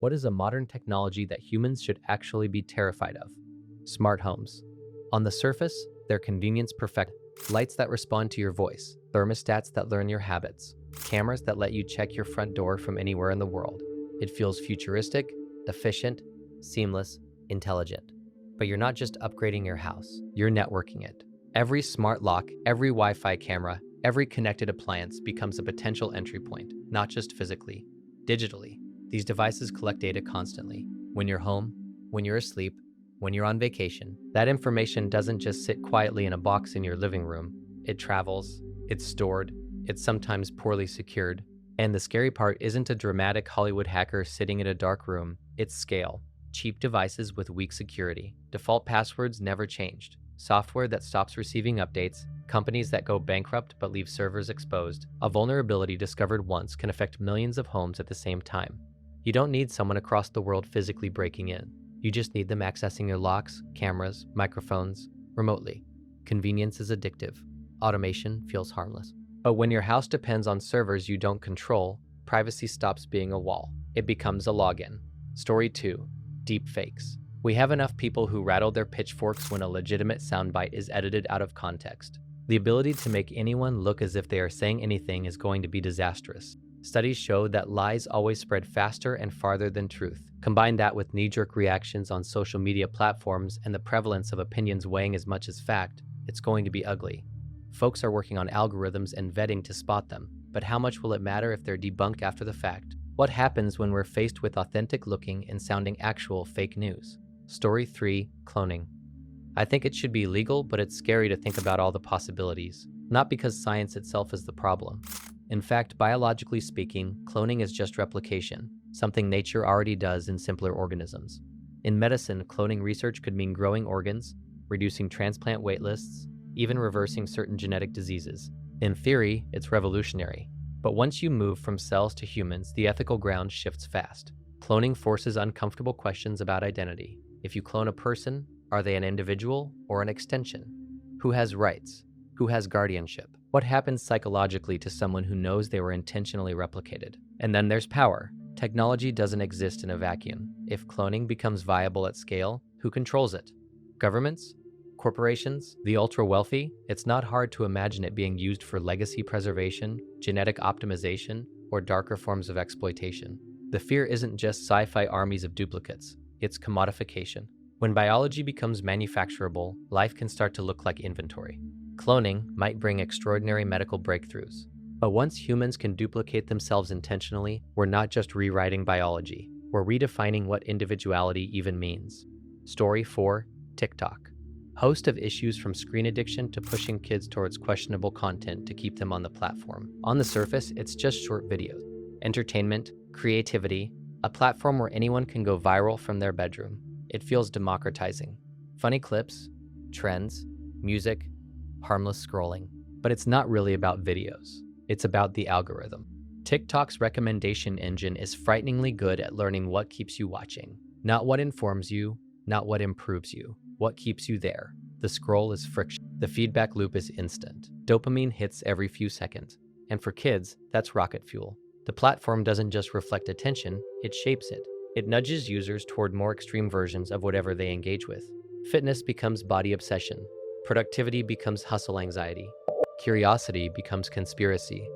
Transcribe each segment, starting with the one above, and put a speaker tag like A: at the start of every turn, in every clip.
A: What is a modern technology that humans should actually be terrified of? Smart homes. On the surface, they're convenience perfect. Lights that respond to your voice, thermostats that learn your habits, cameras that let you check your front door from anywhere in the world. It feels futuristic, efficient, seamless, intelligent. But you're not just upgrading your house, you're networking it. Every smart lock, every Wi-Fi camera, every connected appliance becomes a potential entry point, not just physically, digitally. These devices collect data constantly. When you're home, when you're asleep, when you're on vacation, that information doesn't just sit quietly in a box in your living room. It travels, it's stored, it's sometimes poorly secured. And the scary part isn't a dramatic Hollywood hacker sitting in a dark room, it's scale. Cheap devices with weak security, default passwords never changed, software that stops receiving updates, companies that go bankrupt but leave servers exposed. A vulnerability discovered once can affect millions of homes at the same time. You don't need someone across the world physically breaking in. You just need them accessing your locks, cameras, microphones, remotely. Convenience is addictive. Automation feels harmless. But when your house depends on servers you don't control, privacy stops being a wall. It becomes a login. Story 2. Deepfakes. We have enough people who rattle their pitchforks when a legitimate soundbite is edited out of context. The ability to make anyone look as if they are saying anything is going to be disastrous. Studies show that lies always spread faster and farther than truth. Combine that with knee-jerk reactions on social media platforms and the prevalence of opinions weighing as much as fact, it's going to be ugly. Folks are working on algorithms and vetting to spot them, but how much will it matter if they're debunked after the fact? What happens when we're faced with authentic-looking and sounding actual fake news? Story 3. Cloning. I think it should be legal, but it's scary to think about all the possibilities. Not because science itself is the problem. In fact, biologically speaking, cloning is just replication, something nature already does in simpler organisms. In medicine, cloning research could mean growing organs, reducing transplant waitlists, even reversing certain genetic diseases. In theory, it's revolutionary. But once you move from cells to humans, the ethical ground shifts fast. Cloning forces uncomfortable questions about identity. If you clone a person, are they an individual or an extension? Who has rights? Who has guardianship? What happens psychologically to someone who knows they were intentionally replicated? And then there's power. Technology doesn't exist in a vacuum. If cloning becomes viable at scale, who controls it? Governments? Corporations? The ultra-wealthy? It's not hard to imagine it being used for legacy preservation, genetic optimization, or darker forms of exploitation. The fear isn't just sci-fi armies of duplicates. It's commodification. When biology becomes manufacturable, life can start to look like inventory. Cloning might bring extraordinary medical breakthroughs. But once humans can duplicate themselves intentionally, we're not just rewriting biology. We're redefining what individuality even means. Story 4. TikTok. Host of issues from screen addiction to pushing kids towards questionable content to keep them on the platform. On the surface, it's just short videos. Entertainment, creativity, a platform where anyone can go viral from their bedroom. It feels democratizing. Funny clips, trends, music, harmless scrolling. But it's not really about videos. It's about the algorithm. TikTok's recommendation engine is frighteningly good at learning what keeps you watching. Not what informs you, not what improves you. What keeps you there? The scroll is friction. The feedback loop is instant. Dopamine hits every few seconds. And for kids, that's rocket fuel. The platform doesn't just reflect attention, it shapes it. It nudges users toward more extreme versions of whatever they engage with. Fitness becomes body obsession. Productivity becomes hustle anxiety. Curiosity becomes conspiracy.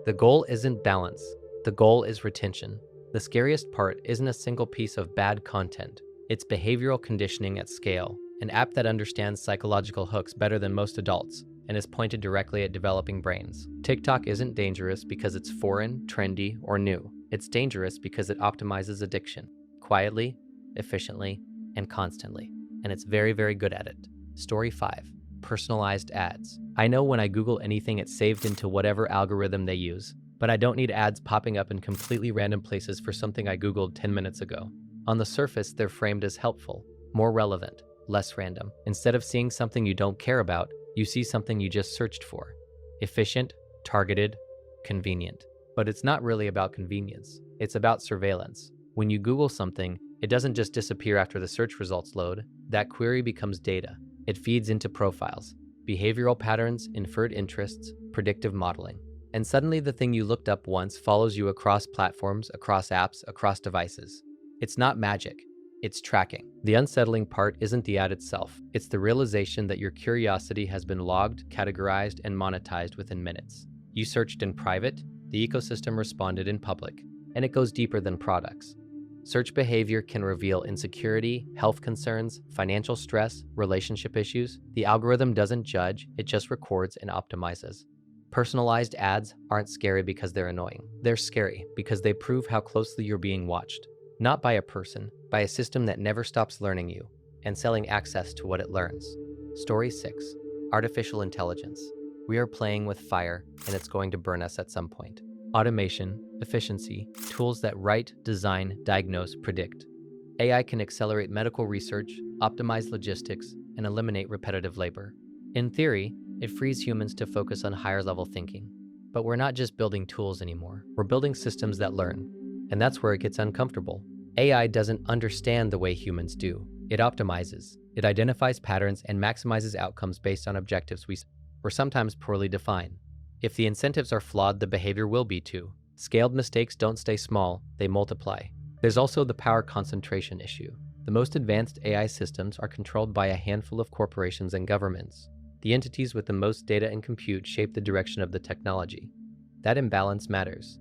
A: The goal isn't balance. The goal is retention. The scariest part isn't a single piece of bad content. It's behavioral conditioning at scale. An app that understands psychological hooks better than most adults and is pointed directly at developing brains. TikTok isn't dangerous because it's foreign, trendy, or new. It's dangerous because it optimizes addiction. Quietly, efficiently, and constantly. And it's very, very good at it. Story 5. Personalized ads. I know when I Google anything, it's saved into whatever algorithm they use. But I don't need ads popping up in completely random places for something I Googled 10 minutes ago. On the surface, they're framed as helpful, more relevant, less random. Instead of seeing something you don't care about, you see something you just searched for. Efficient, targeted, convenient. But it's not really about convenience. It's about surveillance. When you Google something, it doesn't just disappear after the search results load. That query becomes data. It feeds into profiles, behavioral patterns, inferred interests, predictive modeling. And suddenly the thing you looked up once follows you across platforms, across apps, across devices. It's not magic, it's tracking. The unsettling part isn't the ad itself, it's the realization that your curiosity has been logged, categorized, and monetized within minutes. You searched in private, the ecosystem responded in public, and it goes deeper than products. Search behavior can reveal insecurity, health concerns, financial stress, relationship issues. The algorithm doesn't judge, it just records and optimizes. Personalized ads aren't scary because they're annoying. They're scary because they prove how closely you're being watched. Not by a person, by a system that never stops learning you and selling access to what it learns. Story 6. Artificial intelligence. We are playing with fire, and it's going to burn us at some point. Automation, efficiency, tools that write, design, diagnose, predict. AI can accelerate medical research, optimize logistics, and eliminate repetitive labor. In theory, it frees humans to focus on higher-level thinking. But we're not just building tools anymore. We're building systems that learn. And that's where it gets uncomfortable. AI doesn't understand the way humans do. It optimizes. It identifies patterns and maximizes outcomes based on objectives were sometimes poorly defined. If the incentives are flawed, the behavior will be too. Scaled mistakes don't stay small, they multiply. There's also the power concentration issue. The most advanced AI systems are controlled by a handful of corporations and governments. The entities with the most data and compute shape the direction of the technology. That imbalance matters.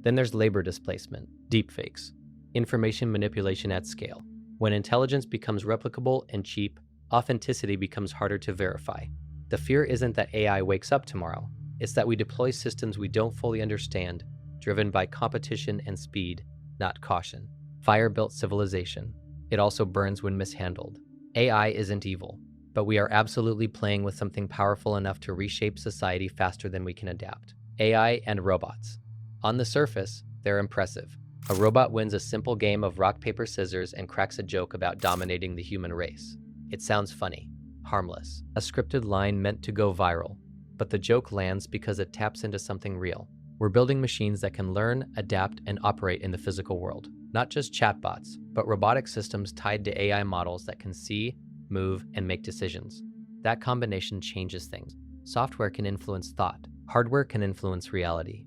A: Then there's labor displacement, deepfakes, information manipulation at scale. When intelligence becomes replicable and cheap, authenticity becomes harder to verify. The fear isn't that AI wakes up tomorrow. It's that we deploy systems we don't fully understand, driven by competition and speed, not caution. Fire built civilization. It also burns when mishandled. AI isn't evil, but we are absolutely playing with something powerful enough to reshape society faster than we can adapt. AI and robots. On the surface, they're impressive. A robot wins a simple game of rock, paper, scissors and cracks a joke about dominating the human race. It sounds funny, harmless, a scripted line meant to go viral. But the joke lands because it taps into something real. We're building machines that can learn, adapt, and operate in the physical world. Not just chatbots, but robotic systems tied to AI models that can see, move, and make decisions. That combination changes things. Software can influence thought. Hardware can influence reality.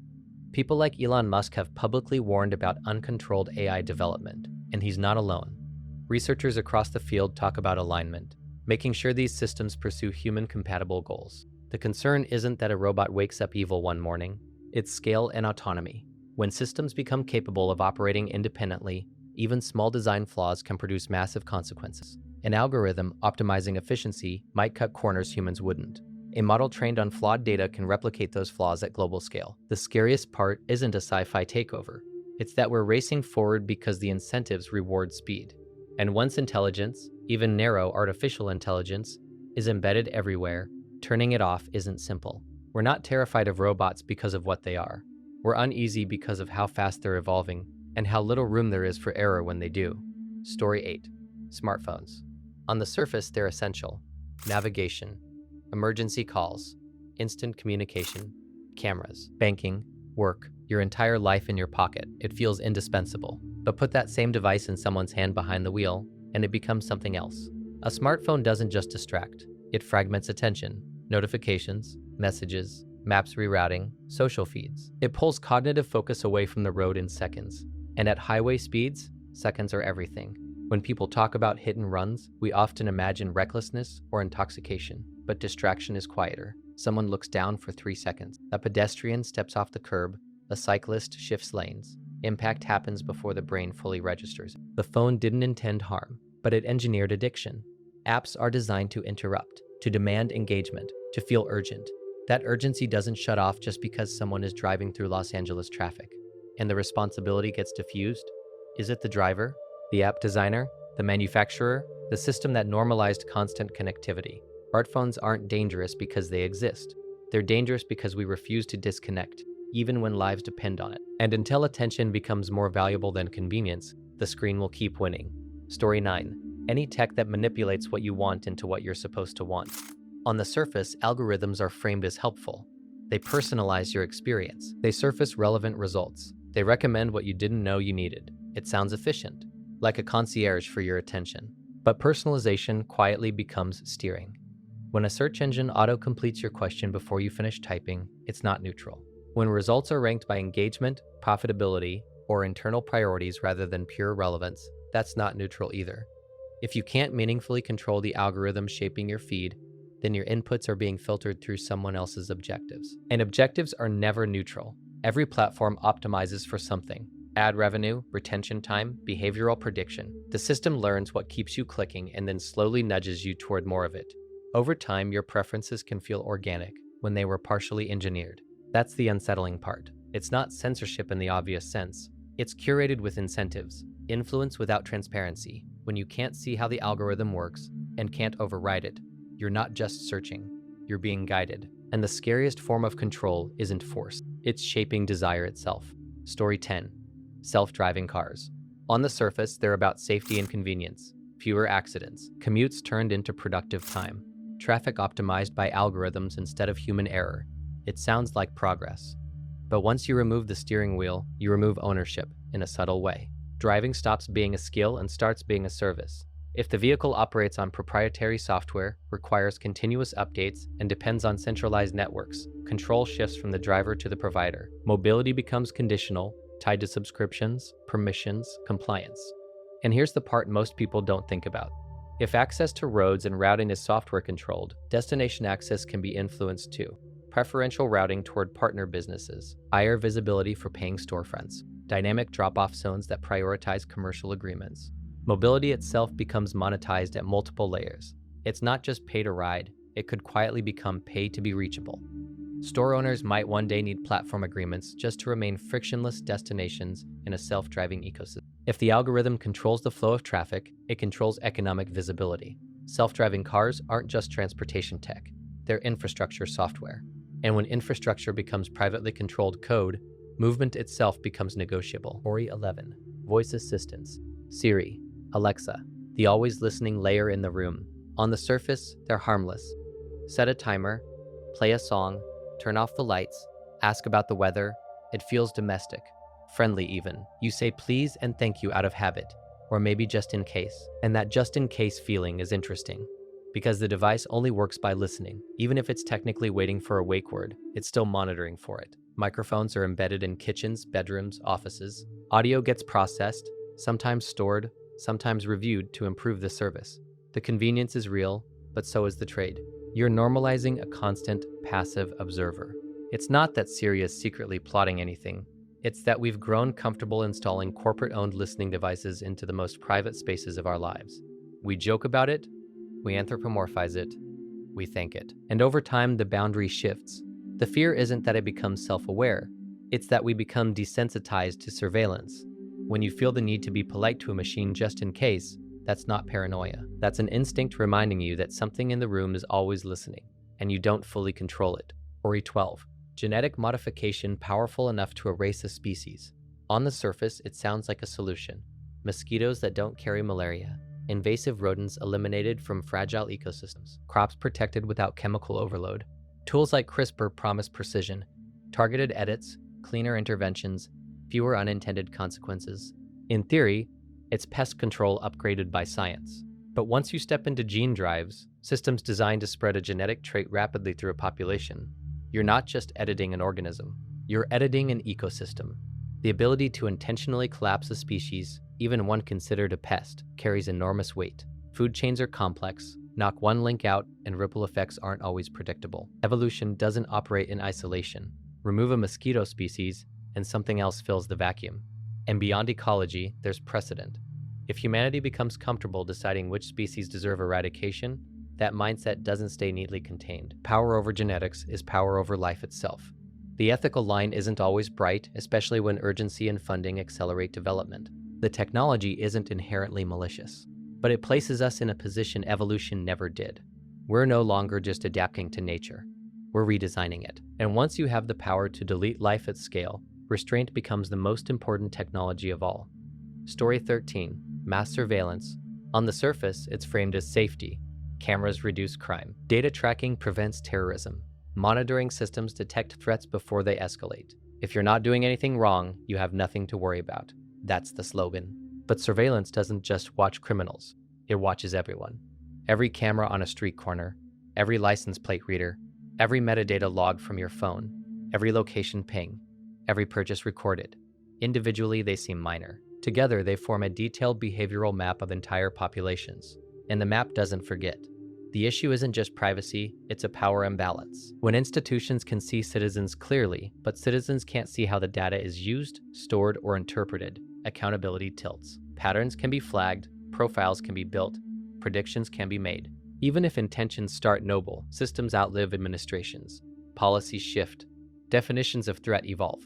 A: People like Elon Musk have publicly warned about uncontrolled AI development, and he's not alone. Researchers across the field talk about alignment, making sure these systems pursue human-compatible goals. The concern isn't that a robot wakes up evil one morning, it's scale and autonomy. When systems become capable of operating independently, even small design flaws can produce massive consequences. An algorithm optimizing efficiency might cut corners humans wouldn't. A model trained on flawed data can replicate those flaws at global scale. The scariest part isn't a sci-fi takeover. It's that we're racing forward because the incentives reward speed. And once intelligence, even narrow artificial intelligence, is embedded everywhere, turning it off isn't simple. We're not terrified of robots because of what they are. We're uneasy because of how fast they're evolving and how little room there is for error when they do. Story 8. Smartphones. On the surface, they're essential. Navigation, emergency calls, instant communication, cameras, banking, work, your entire life in your pocket. It feels indispensable. But put that same device in someone's hand behind the wheel, and it becomes something else. A smartphone doesn't just distract. It fragments attention, notifications, messages, maps rerouting, social feeds. It pulls cognitive focus away from the road in seconds. And at highway speeds, seconds are everything. When people talk about hit and runs, we often imagine recklessness or intoxication, but distraction is quieter. Someone looks down for 3 seconds. A pedestrian steps off the curb. A cyclist shifts lanes. Impact happens before the brain fully registers. The phone didn't intend harm, but it engineered addiction. Apps are designed to interrupt, to demand engagement, to feel urgent. That urgency doesn't shut off just because someone is driving through Los Angeles traffic. And the responsibility gets diffused. Is it the driver, the app designer, the manufacturer, the system that normalized constant connectivity? Smartphones aren't dangerous because they exist. They're dangerous because we refuse to disconnect, even when lives depend on it. And until attention becomes more valuable than convenience, the screen will keep winning. Story 9. Any tech that manipulates what you want into what you're supposed to want. On the surface, algorithms are framed as helpful. They personalize your experience. They surface relevant results. They recommend what you didn't know you needed. It sounds efficient, like a concierge for your attention. But personalization quietly becomes steering. When a search engine auto-completes your question before you finish typing, it's not neutral. When results are ranked by engagement, profitability, or internal priorities rather than pure relevance, that's not neutral either. If you can't meaningfully control the algorithm shaping your feed, then your inputs are being filtered through someone else's objectives. And objectives are never neutral. Every platform optimizes for something: ad revenue, retention time, behavioral prediction. The system learns what keeps you clicking and then slowly nudges you toward more of it. Over time, your preferences can feel organic when they were partially engineered. That's the unsettling part. It's not censorship in the obvious sense. It's curated with incentives, influence without transparency. When you can't see how the algorithm works and can't override it, you're not just searching, you're being guided. And the scariest form of control isn't force, it's shaping desire itself. Story 10. Self-driving cars. On the surface, they're about safety and convenience. Fewer accidents, commutes turned into productive time, traffic optimized by algorithms instead of human error. It sounds like progress. But once you remove the steering wheel, you remove ownership in a subtle way. Driving stops being a skill and starts being a service. If the vehicle operates on proprietary software, requires continuous updates, and depends on centralized networks, control shifts from the driver to the provider. Mobility becomes conditional, tied to subscriptions, permissions, compliance. And here's the part most people don't think about. If access to roads and routing is software controlled, destination access can be influenced too. Preferential routing toward partner businesses, higher visibility for paying storefronts, dynamic drop-off zones that prioritize commercial agreements. Mobility itself becomes monetized at multiple layers. It's not just pay to ride, it could quietly become pay to be reachable. Store owners might one day need platform agreements just to remain frictionless destinations in a self-driving ecosystem. If the algorithm controls the flow of traffic, it controls economic visibility. Self-driving cars aren't just transportation tech, they're infrastructure software. And when infrastructure becomes privately controlled code, movement itself becomes negotiable. Story 11. Voice assistants. Siri, Alexa, the always listening layer in the room. On the surface, they're harmless. Set a timer, play a song, turn off the lights, ask about the weather. It feels domestic, friendly even. You say please and thank you out of habit, or maybe just in case. And that just in case feeling is interesting, because the device only works by listening. Even if it's technically waiting for a wake word, it's still monitoring for it. Microphones are embedded in kitchens, bedrooms, offices. Audio gets processed, sometimes stored, sometimes reviewed to improve the service. The convenience is real, but so is the trade. You're normalizing a constant, passive observer. It's not that Siri is secretly plotting anything. It's that we've grown comfortable installing corporate-owned listening devices into the most private spaces of our lives. We joke about it, we anthropomorphize it, we thank it. And over time, the boundary shifts. The fear isn't that it becomes self-aware, it's that we become desensitized to surveillance. When you feel the need to be polite to a machine just in case, that's not paranoia. That's an instinct reminding you that something in the room is always listening, and you don't fully control it. Story 12. Genetic modification powerful enough to erase a species. On the surface, it sounds like a solution. Mosquitoes that don't carry malaria, invasive rodents eliminated from fragile ecosystems, crops protected without chemical overload. Tools like CRISPR promise precision, targeted edits, cleaner interventions, fewer unintended consequences. In theory, it's pest control upgraded by science. But once you step into gene drives, systems designed to spread a genetic trait rapidly through a population, you're not just editing an organism, you're editing an ecosystem. The ability to intentionally collapse a species, even one considered a pest, carries enormous weight. Food chains are complex, knock one link out, and ripple effects aren't always predictable. Evolution doesn't operate in isolation. Remove a mosquito species, and something else fills the vacuum. And beyond ecology, there's precedent. If humanity becomes comfortable deciding which species deserve eradication, that mindset doesn't stay neatly contained. Power over genetics is power over life itself. The ethical line isn't always bright, especially when urgency and funding accelerate development. The technology isn't inherently malicious, but it places us in a position evolution never did. We're no longer just adapting to nature. We're redesigning it. And once you have the power to delete life at scale, restraint becomes the most important technology of all. Story 13. Mass surveillance. On the surface, it's framed as safety. Cameras reduce crime. Data tracking prevents terrorism. Monitoring systems detect threats before they escalate. If you're not doing anything wrong, you have nothing to worry about. That's the slogan. But surveillance doesn't just watch criminals. It watches everyone. Every camera on a street corner, every license plate reader, every metadata log from your phone, every location ping, every purchase recorded. Individually, they seem minor. Together, they form a detailed behavioral map of entire populations. And the map doesn't forget. The issue isn't just privacy, it's a power imbalance. When institutions can see citizens clearly, but citizens can't see how the data is used, stored, or interpreted, accountability tilts. Patterns can be flagged, profiles can be built, predictions can be made. Even if intentions start noble, systems outlive administrations. Policies shift. Definitions of threat evolve.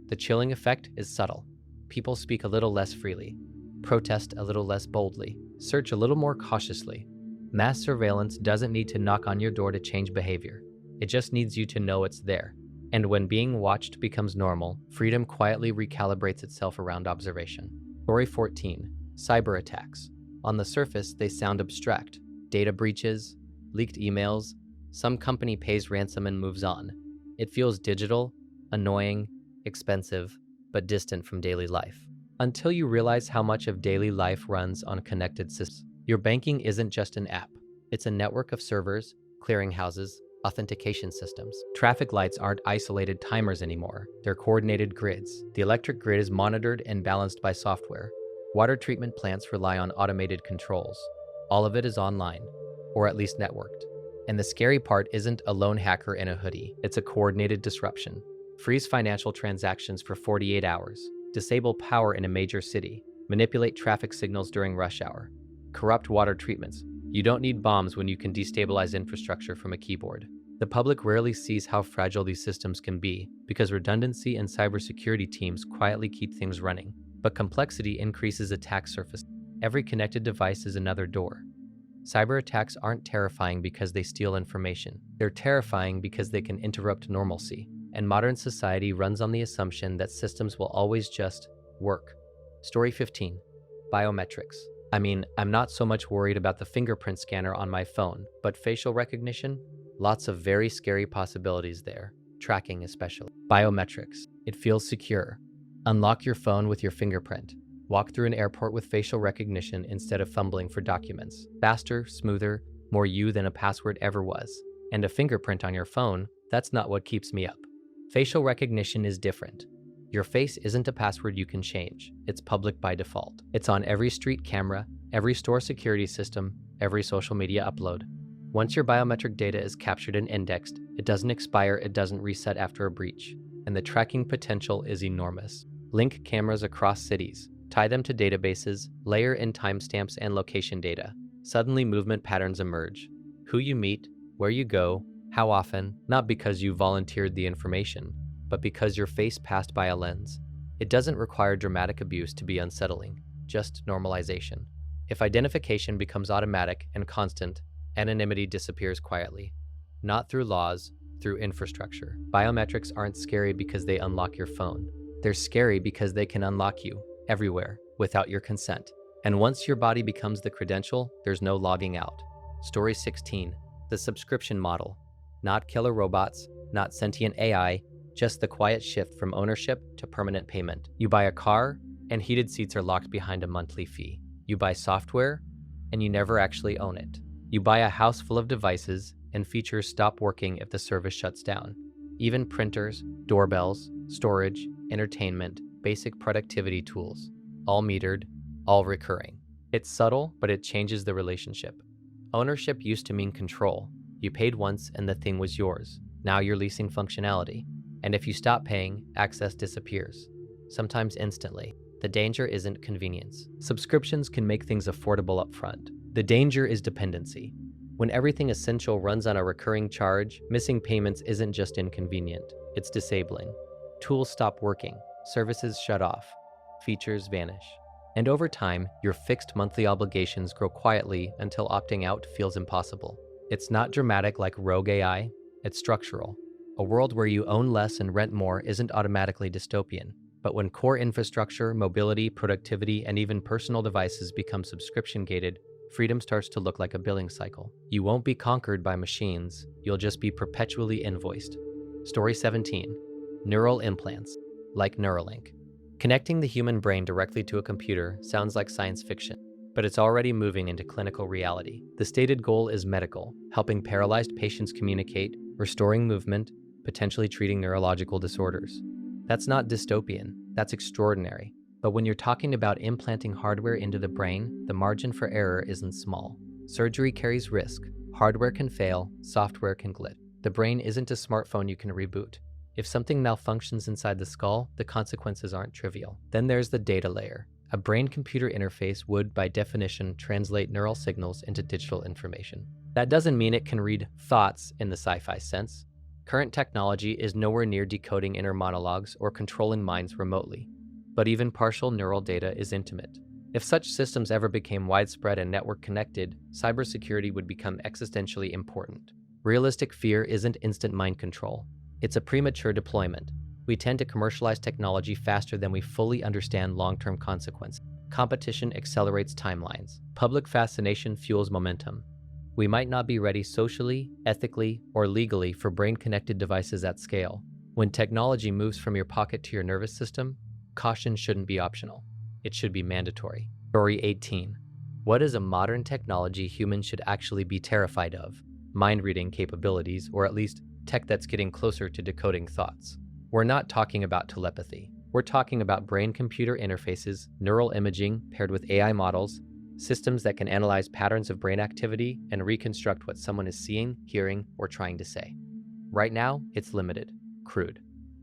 A: The chilling effect is subtle. People speak a little less freely, protest a little less boldly, search a little more cautiously. Mass surveillance doesn't need to knock on your door to change behavior. It just needs you to know it's there. And when being watched becomes normal, freedom quietly recalibrates itself around observation. Story 14. Cyber attacks. On the surface, they sound abstract. Data breaches, leaked emails, some company pays ransom and moves on. It feels digital, annoying, expensive, but distant from daily life. Until you realize how much of daily life runs on connected systems. Your banking isn't just an app. It's a network of servers, clearinghouses, authentication systems. Traffic lights aren't isolated timers anymore. They're coordinated grids. The electric grid is monitored and balanced by software. Water treatment plants rely on automated controls. All of it is online, or at least networked. And the scary part isn't a lone hacker in a hoodie. It's a coordinated disruption. Freeze financial transactions for 48 hours. Disable power in a major city. Manipulate traffic signals during rush hour. Corrupt water treatments. You don't need bombs when you can destabilize infrastructure from a keyboard. The public rarely sees how fragile these systems can be because redundancy and cybersecurity teams quietly keep things running. But complexity increases attack surface. Every connected device is another door. Cyber attacks aren't terrifying because they steal information. They're terrifying because they can interrupt normalcy. And modern society runs on the assumption that systems will always just work. Story 15. Biometrics. I'm not so much worried about the fingerprint scanner on my phone, but facial recognition? Lots of very scary possibilities there. Tracking especially. Biometrics. It feels secure. Unlock your phone with your fingerprint. Walk through an airport with facial recognition instead of fumbling for documents. Faster, smoother, more you than a password ever was. And a fingerprint on your phone, that's not what keeps me up. Facial recognition is different. Your face isn't a password you can change. It's public by default. It's on every street camera, every store security system, every social media upload. Once your biometric data is captured and indexed, it doesn't expire, it doesn't reset after a breach. And the tracking potential is enormous. Link cameras across cities. Tie them to databases, layer in timestamps and location data. Suddenly movement patterns emerge. Who you meet, where you go, how often, not because you volunteered the information, but because your face passed by a lens. It doesn't require dramatic abuse to be unsettling, just normalization. If identification becomes automatic and constant, anonymity disappears quietly. Not through laws, through infrastructure. Biometrics aren't scary because they unlock your phone. They're scary because they can unlock you, everywhere, without your consent. And once your body becomes the credential, there's no logging out. Story 16. The subscription model. Not killer robots, not sentient AI, just the quiet shift from ownership to permanent payment. You buy a car, and heated seats are locked behind a monthly fee. You buy software, and you never actually own it. You buy a house full of devices, and features stop working if the service shuts down. Even printers, doorbells, storage, entertainment, basic productivity tools. All metered, all recurring. It's subtle, but it changes the relationship. Ownership used to mean control. You paid once and the thing was yours. Now you're leasing functionality. And if you stop paying, access disappears. Sometimes instantly. The danger isn't convenience. Subscriptions can make things affordable upfront. The danger is dependency. When everything essential runs on a recurring charge, missing payments isn't just inconvenient, it's disabling. Tools stop working, services shut off, features vanish. And over time, your fixed monthly obligations grow quietly until opting out feels impossible. It's not dramatic like rogue AI, it's structural. A world where you own less and rent more isn't automatically dystopian. But when core infrastructure, mobility, productivity, and even personal devices become subscription-gated, freedom starts to look like a billing cycle. You won't be conquered by machines, you'll just be perpetually invoiced. Story 17. Neural implants, like Neuralink. Connecting the human brain directly to a computer sounds like science fiction, but it's already moving into clinical reality. The stated goal is medical, helping paralyzed patients communicate, restoring movement, potentially treating neurological disorders. That's not dystopian, That's extraordinary. But when you're talking about implanting hardware into the brain, the margin for error isn't small. Surgery carries risk. Hardware can fail, software can glitch. The brain isn't a smartphone you can reboot. If something malfunctions inside the skull, the consequences aren't trivial. Then there's the data layer. A brain-computer interface would, by definition, translate neural signals into digital information. That doesn't mean it can read thoughts in the sci-fi sense. Current technology is nowhere near decoding inner monologues or controlling minds remotely. But even partial neural data is intimate. If such systems ever became widespread and network-connected, cybersecurity would become existentially important. Realistic fear isn't instant mind control. It's a premature deployment. We tend to commercialize technology faster than we fully understand long-term consequences. Competition accelerates timelines. Public fascination fuels momentum. We might not be ready socially, ethically, or legally for brain-connected devices at scale. When technology moves from your pocket to your nervous system, caution shouldn't be optional. It should be mandatory. Story 18. What is a modern technology humans should actually be terrified of? Mind-reading capabilities, or at least tech that's getting closer to decoding thoughts. We're not talking about telepathy. We're talking about brain-computer interfaces, neural imaging paired with AI models, systems that can analyze patterns of brain activity and reconstruct what someone is seeing, hearing, or trying to say. Right now, it's limited, crude,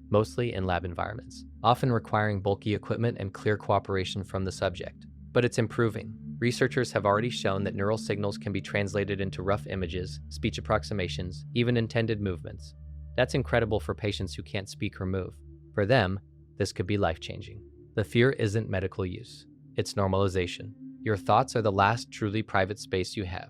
A: mostly in lab environments, often requiring bulky equipment and clear cooperation from the subject. But it's improving. Researchers have already shown that neural signals can be translated into rough images, speech approximations, even intended movements. That's incredible for patients who can't speak or move. For them, this could be life-changing. The fear isn't medical use. It's normalization. Your thoughts are the last truly private space you have.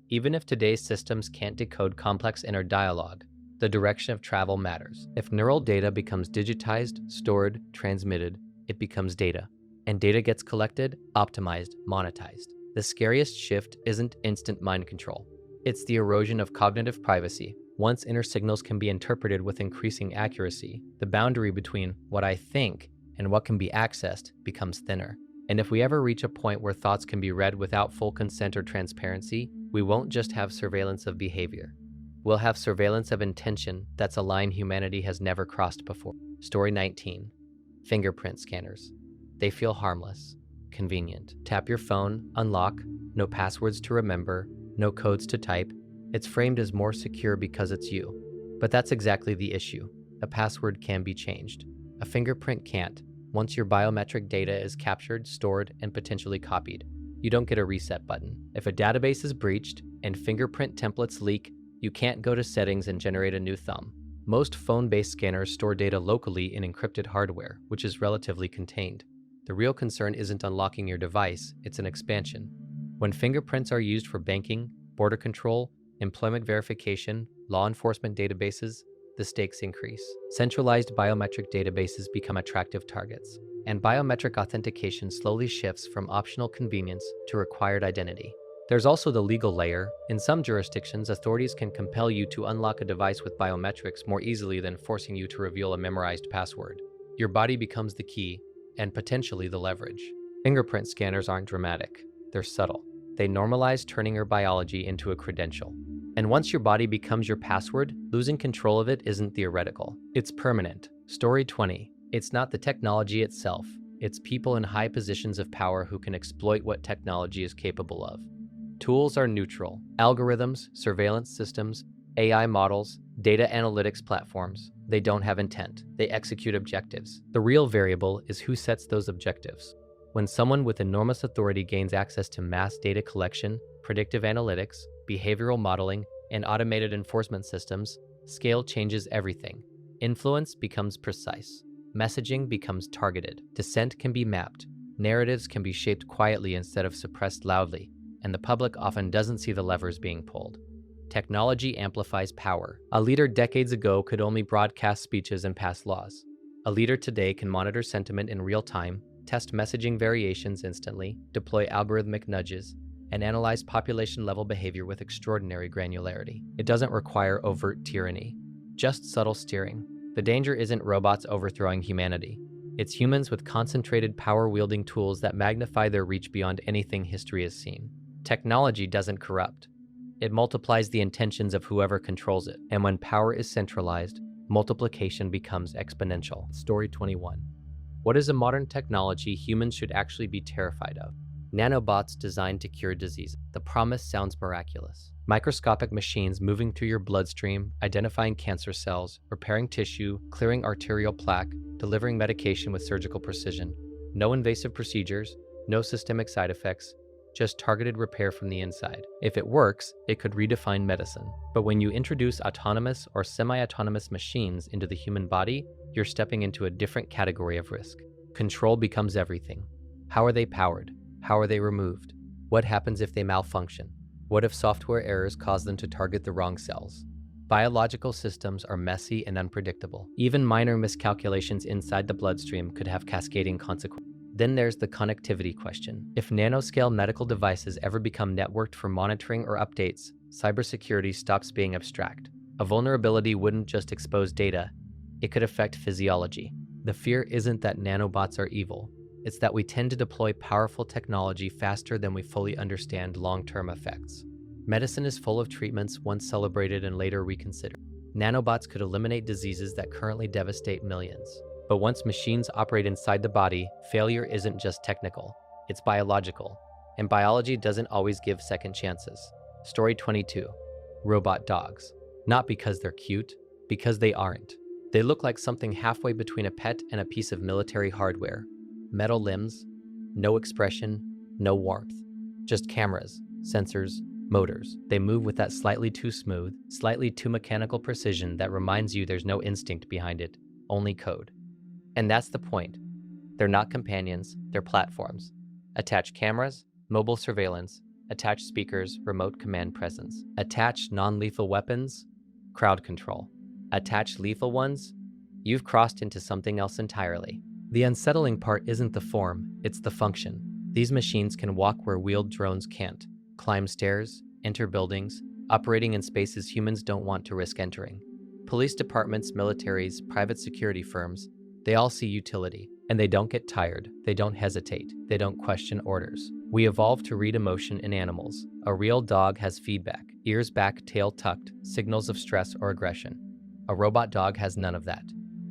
A: Even if today's systems can't decode complex inner dialogue, the direction of travel matters. If neural data becomes digitized, stored, transmitted, it becomes data. And data gets collected, optimized, monetized. The scariest shift isn't instant mind control. It's the erosion of cognitive privacy. Once inner signals can be interpreted with increasing accuracy, the boundary between what I think and what can be accessed becomes thinner. And if we ever reach a point where thoughts can be read without full consent or transparency, we won't just have surveillance of behavior. We'll have surveillance of intention. That's a line humanity has never crossed before. Story 19. Fingerprint scanners. They feel harmless, convenient. Tap your phone, unlock, no passwords to remember, no codes to type. It's framed as more secure because it's you. But that's exactly the issue. A password can be changed. A fingerprint can't. Once your biometric data is captured, stored, and potentially copied, you don't get a reset button. If a database is breached and fingerprint templates leak, you can't go to settings and generate a new thumb. Most phone-based scanners store data locally in encrypted hardware, which is relatively contained. The real concern isn't unlocking your device, it's an expansion. When fingerprints are used for banking, border control, employment verification, law enforcement databases, the stakes increase. Centralized biometric databases become attractive targets, and biometric authentication slowly shifts from optional convenience to required identity. There's also the legal layer. In some jurisdictions, authorities can compel you to unlock a device with biometrics more easily than forcing you to reveal a memorized password. Your body becomes the key, and potentially the leverage. Fingerprint scanners aren't dramatic. They're subtle. They normalize turning your biology into a credential. And once your body becomes your password, losing control of it isn't theoretical. It's permanent. Story 20. It's not the technology itself. It's people in high positions of power who can exploit what technology is capable of. Tools are neutral. Algorithms, surveillance systems, AI models, data analytics platforms, they don't have intent. They execute objectives. The real variable is who sets those objectives. When someone with enormous authority gains access to mass data collection, predictive analytics, behavioral modeling, and automated enforcement systems, scale changes everything. Influence becomes precise. Messaging becomes targeted. Dissent can be mapped. Narratives can be shaped quietly instead of suppressed loudly, and the public often doesn't see the levers being pulled. Technology amplifies power. A leader decades ago could only broadcast speeches and pass laws. A leader today can monitor sentiment in real time, test messaging variations instantly, deploy algorithmic nudges, and analyze population-level behavior with extraordinary granularity. It doesn't require overt tyranny, just subtle steering. The danger isn't robots overthrowing humanity. It's humans with concentrated power-wielding tools that magnify their reach beyond anything history has seen. Technology doesn't corrupt. It multiplies the intentions of whoever controls it. And when power is centralized, multiplication becomes exponential. Story 21. What is a modern technology humans should actually be terrified of? Nanobots designed to cure disease. The promise sounds miraculous. Microscopic machines moving through your bloodstream, identifying cancer cells, repairing tissue, clearing arterial plaque, delivering medication with surgical precision. No invasive procedures, no systemic side effects, just targeted repair from the inside. If it works, it could redefine medicine. But when you introduce autonomous or semi-autonomous machines into the human body, you're stepping into a different category of risk. Control becomes everything. How are they powered? How are they removed? What happens if they malfunction? What if software errors cause them to target the wrong cells? Biological systems are messy and unpredictable. Even minor miscalculations inside the bloodstream could have cascading consequences. Then there's the connectivity question. If nanoscale medical devices ever become networked for monitoring or updates, cybersecurity stops being abstract. A vulnerability wouldn't just expose data, it could affect physiology. The fear isn't that nanobots are evil. It's that we tend to deploy powerful technology faster than we fully understand long-term effects. Medicine is full of treatments once celebrated and later reconsidered. Nanobots could eliminate diseases that currently devastate millions. But once machines operate inside the body, failure isn't just technical, it's biological. And biology doesn't always give second chances. Story 22. Robot dogs. Not because they're cute, because they aren't. They look like something halfway between a pet and a piece of military hardware. Metal limbs, no expression, no warmth. Just cameras, sensors, motors. They move with that slightly too smooth, slightly too mechanical precision that reminds you there's no instinct behind it, only code. And that's the point. They're not companions, they're platforms. Attach cameras, mobile surveillance, attach speakers, remote command presence. Attach non-lethal weapons, crowd control. Attach lethal ones, you've crossed into something else entirely. The unsettling part isn't the form, it's the function. These machines can walk where wheeled drones can't, climb stairs, enter buildings, operating in spaces humans don't want to risk entering. Police departments, militaries, private security firms, they all see utility, and they don't get tired, they don't hesitate, they don't question orders. We evolved to read emotion in animals. A real dog has feedback, ears back, tail tucked, signals of stress or aggression. A robot dog has none of that,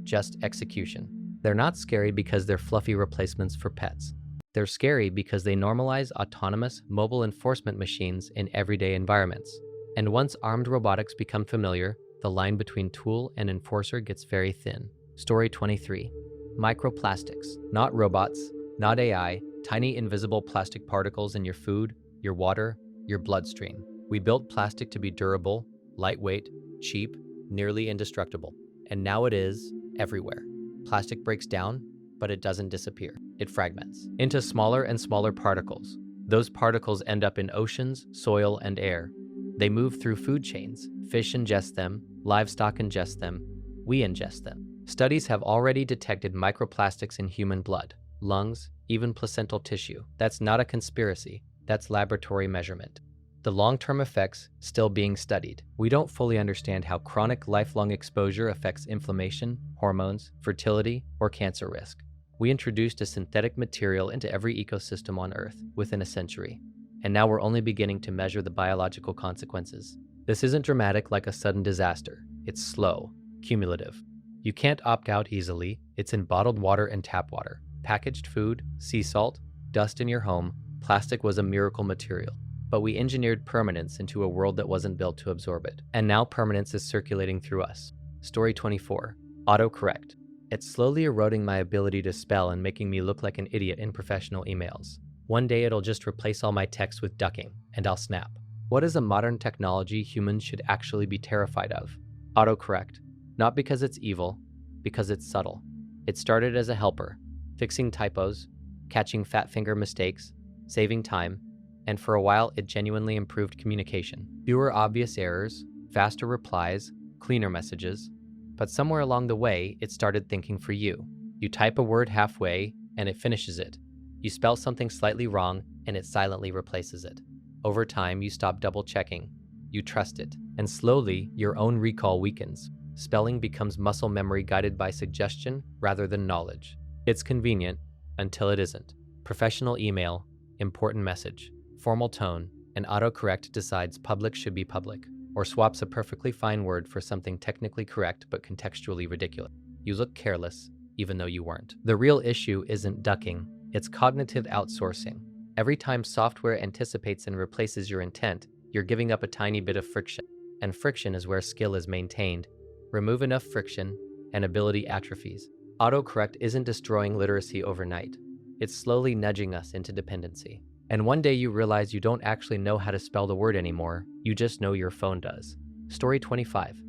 A: just execution. They're not scary because they're fluffy replacements for pets. They're scary because they normalize autonomous, mobile enforcement machines in everyday environments. And once armed robotics become familiar, the line between tool and enforcer gets very thin. Story 23. Microplastics. Not robots, not AI, tiny invisible plastic particles in your food, your water, your bloodstream. We built plastic to be durable, lightweight, cheap, nearly indestructible. And now it is everywhere. Plastic breaks down, but it doesn't disappear. It fragments into smaller and smaller particles. Those particles end up in oceans, soil, and air. They move through food chains. Fish ingest them, livestock ingest them, we ingest them. Studies have already detected microplastics in human blood, lungs, even placental tissue. That's not a conspiracy, that's laboratory measurement. The long-term effects still being studied. We don't fully understand how chronic lifelong exposure affects inflammation, hormones, fertility, or cancer risk. We introduced a synthetic material into every ecosystem on Earth within a century, and now we're only beginning to measure the biological consequences. This isn't dramatic like a sudden disaster. It's slow, cumulative. You can't opt out easily. It's in bottled water and tap water, packaged food, sea salt, dust in your home. Plastic was a miracle material. But we engineered permanence into a world that wasn't built to absorb it. And now permanence is circulating through us. Story 24. Autocorrect. It's slowly eroding my ability to spell and making me look like an idiot in professional emails. One day it'll just replace all my text with ducking, and I'll snap. What is a modern technology humans should actually be terrified of? Autocorrect. Not because it's evil, because it's subtle. It started as a helper, fixing typos, catching fat finger mistakes, saving time, and for a while it genuinely improved communication. Fewer obvious errors, faster replies, cleaner messages. But somewhere along the way, it started thinking for you. You type a word halfway, and it finishes it. You spell something slightly wrong, and it silently replaces it. Over time, you stop double-checking. You trust it, and slowly, your own recall weakens. Spelling becomes muscle memory guided by suggestion rather than knowledge. It's convenient, until it isn't. Professional email, important message. Formal tone, and autocorrect decides public should be public, or swaps a perfectly fine word for something technically correct but contextually ridiculous. You look careless, even though you weren't. The real issue isn't ducking, it's cognitive outsourcing. Every time software anticipates and replaces your intent, you're giving up a tiny bit of friction. And friction is where skill is maintained. Remove enough friction, and ability atrophies. Autocorrect isn't destroying literacy overnight. It's slowly nudging us into dependency. And one day you realize you don't actually know how to spell the word anymore, you just know your phone does. Story 25.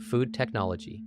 A: Food technology.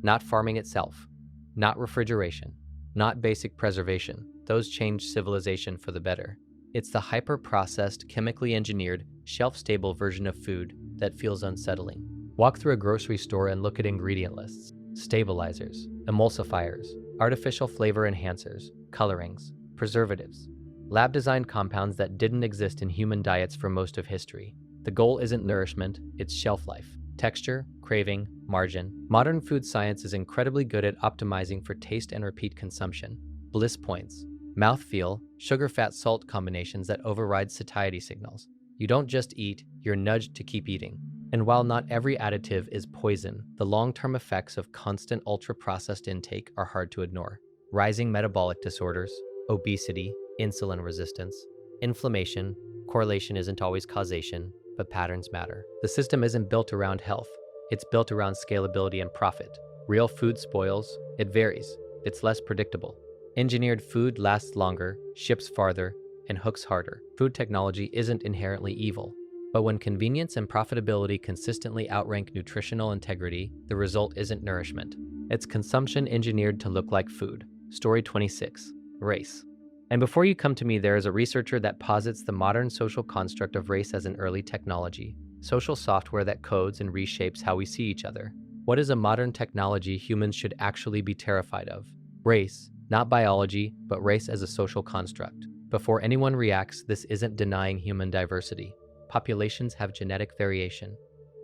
A: Not farming itself. Not refrigeration. Not basic preservation. Those changed civilization for the better. It's the hyper-processed, chemically engineered, shelf-stable version of food that feels unsettling. Walk through a grocery store and look at ingredient lists. Stabilizers, emulsifiers, artificial flavor enhancers, colorings, preservatives. Lab-designed compounds that didn't exist in human diets for most of history. The goal isn't nourishment, it's shelf life. Texture, craving, margin. Modern food science is incredibly good at optimizing for taste and repeat consumption. Bliss points. Mouthfeel, sugar-fat-salt combinations that override satiety signals. You don't just eat, you're nudged to keep eating. And while not every additive is poison, the long-term effects of constant ultra-processed intake are hard to ignore. Rising metabolic disorders, obesity, insulin resistance, inflammation. Correlation isn't always causation, but patterns matter. The system isn't built around health. It's built around scalability and profit. Real food spoils. It varies. It's less predictable. Engineered food lasts longer, ships farther, and hooks harder. Food technology isn't inherently evil. But when convenience and profitability consistently outrank nutritional integrity, the result isn't nourishment. It's consumption engineered to look like food. Story 26. Race. And before you come to me, there is a researcher that posits the modern social construct of race as an early technology, social software that codes and reshapes how we see each other. What is a modern technology humans should actually be terrified of? Race, not biology, but race as a social construct. Before anyone reacts, this isn't denying human diversity. Populations have genetic variation.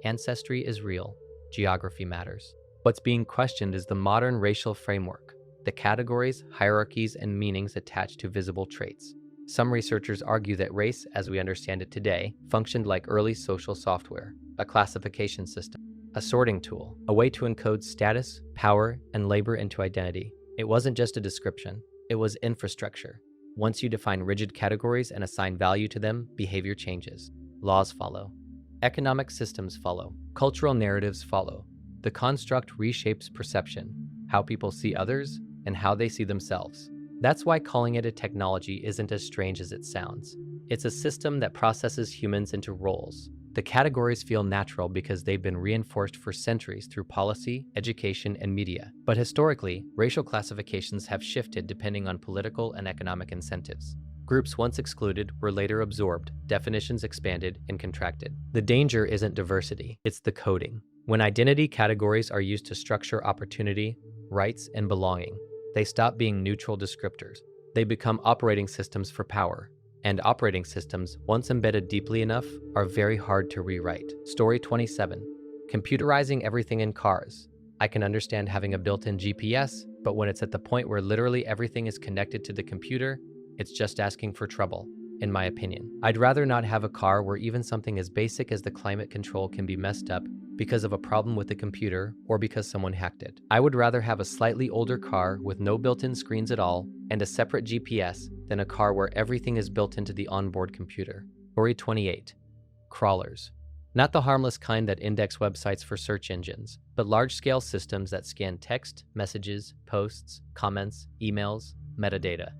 A: Ancestry is real. Geography matters. What's being questioned is the modern racial framework, the categories, hierarchies, and meanings attached to visible traits. Some researchers argue that race, as we understand it today, functioned like early social software, a classification system, a sorting tool, a way to encode status, power, and labor into identity. It wasn't just a description, it was infrastructure. Once you define rigid categories and assign value to them, behavior changes. Laws follow. Economic systems follow. Cultural narratives follow. The construct reshapes perception, how people see others, and how they see themselves. That's why calling it a technology isn't as strange as it sounds. It's a system that processes humans into roles. The categories feel natural because they've been reinforced for centuries through policy, education, and media. But historically, racial classifications have shifted depending on political and economic incentives. Groups once excluded were later absorbed, definitions expanded and contracted. The danger isn't diversity, it's the coding. When identity categories are used to structure opportunity, rights, and belonging, they stop being neutral descriptors. They become operating systems for power. And operating systems, once embedded deeply enough, are very hard to rewrite. Story 27. Computerizing everything in cars. I can understand having a built-in GPS, but when it's at the point where literally everything is connected to the computer, it's just asking for trouble, in my opinion. I'd rather not have a car where even something as basic as the climate control can be messed up because of a problem with the computer or because someone hacked it. I would rather have a slightly older car with no built-in screens at all and a separate GPS than a car where everything is built into the onboard computer. Story 28. Crawlers. Not the harmless kind that index websites for search engines, but large-scale systems that scan text, messages, posts, comments, emails, metadata,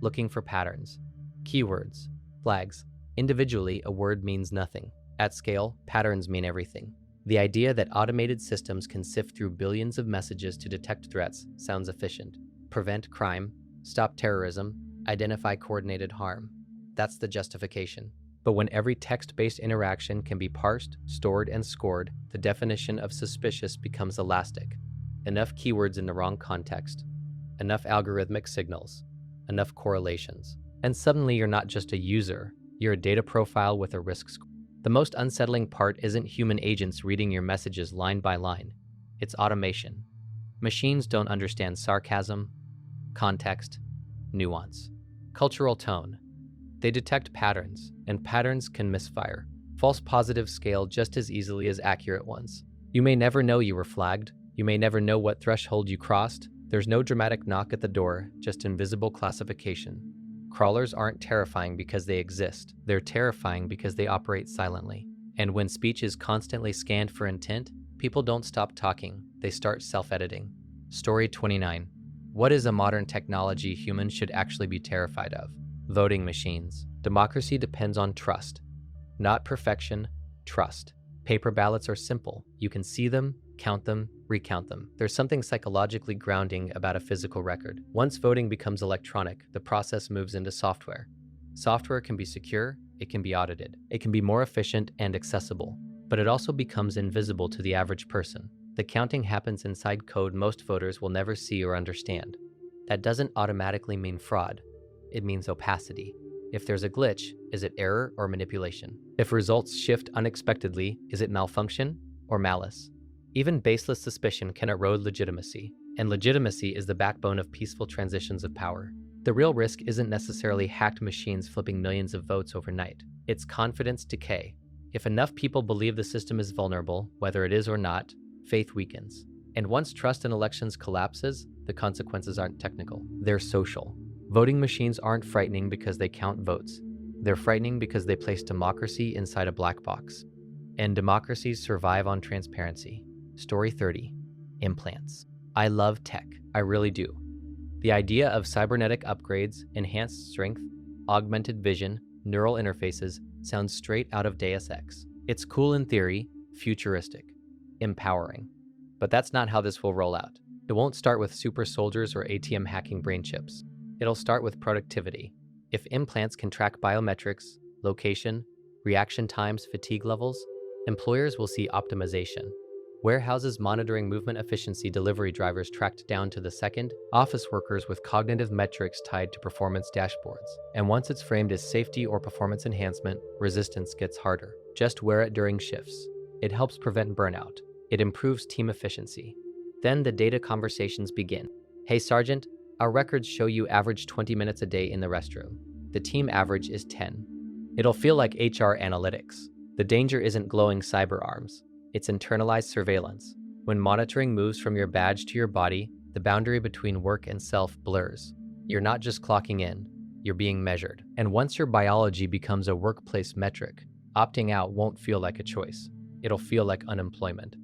A: looking for patterns, keywords, flags. Individually, a word means nothing. At scale, patterns mean everything. The idea that automated systems can sift through billions of messages to detect threats sounds efficient. Prevent crime, stop terrorism, identify coordinated harm. That's the justification. But when every text-based interaction can be parsed, stored, and scored, the definition of suspicious becomes elastic. Enough keywords in the wrong context, enough algorithmic signals, enough correlations. And suddenly you're not just a user, you're a data profile with a risk score. The most unsettling part isn't human agents reading your messages line by line. It's automation. Machines don't understand sarcasm, context, nuance, cultural tone. They detect patterns, and patterns can misfire. False positives scale just as easily as accurate ones. You may never know you were flagged. You may never know what threshold you crossed, There's no dramatic knock at the door, just invisible classification. Crawlers aren't terrifying because they exist. They're terrifying because they operate silently. And when speech is constantly scanned for intent, people don't stop talking. They start self-editing. Story 29. What is a modern technology humans should actually be terrified of? Voting machines. Democracy depends on trust. Not perfection, trust. Paper ballots are simple. You can see them, count them, recount them. There's something psychologically grounding about a physical record. Once voting becomes electronic, the process moves into software. Software can be secure, it can be audited, it can be more efficient and accessible, but it also becomes invisible to the average person. The counting happens inside code most voters will never see or understand. That doesn't automatically mean fraud. It means opacity. If there's a glitch, is it error or manipulation? If results shift unexpectedly, is it malfunction or malice? Even baseless suspicion can erode legitimacy, and legitimacy is the backbone of peaceful transitions of power. The real risk isn't necessarily hacked machines flipping millions of votes overnight. It's confidence decay. If enough people believe the system is vulnerable, whether it is or not, faith weakens. And once trust in elections collapses, the consequences aren't technical, they're social. Voting machines aren't frightening because they count votes. They're frightening because they place democracy inside a black box. And democracies survive on transparency. Story 30. Implants. I love tech. I really do. The idea of cybernetic upgrades, enhanced strength, augmented vision, neural interfaces sounds straight out of Deus Ex. It's cool in theory, futuristic, empowering. But that's not how this will roll out. It won't start with super soldiers or ATM hacking brain chips. It'll start with productivity. If implants can track biometrics, location, reaction times, fatigue levels, employers will see optimization. Warehouses monitoring movement efficiency, delivery drivers tracked down to the second, office workers with cognitive metrics tied to performance dashboards. And once it's framed as safety or performance enhancement, resistance gets harder. Just wear it during shifts. It helps prevent burnout. It improves team efficiency. Then the data conversations begin. Hey, Sergeant, our records show you average 20 minutes a day in the restroom. The team average is 10. It'll feel like HR analytics. The danger isn't glowing cyber arms. It's internalized surveillance. When monitoring moves from your badge to your body, the boundary between work and self blurs. You're not just clocking in, you're being measured. And once your biology becomes a workplace metric, opting out won't feel like a choice. It'll feel like unemployment.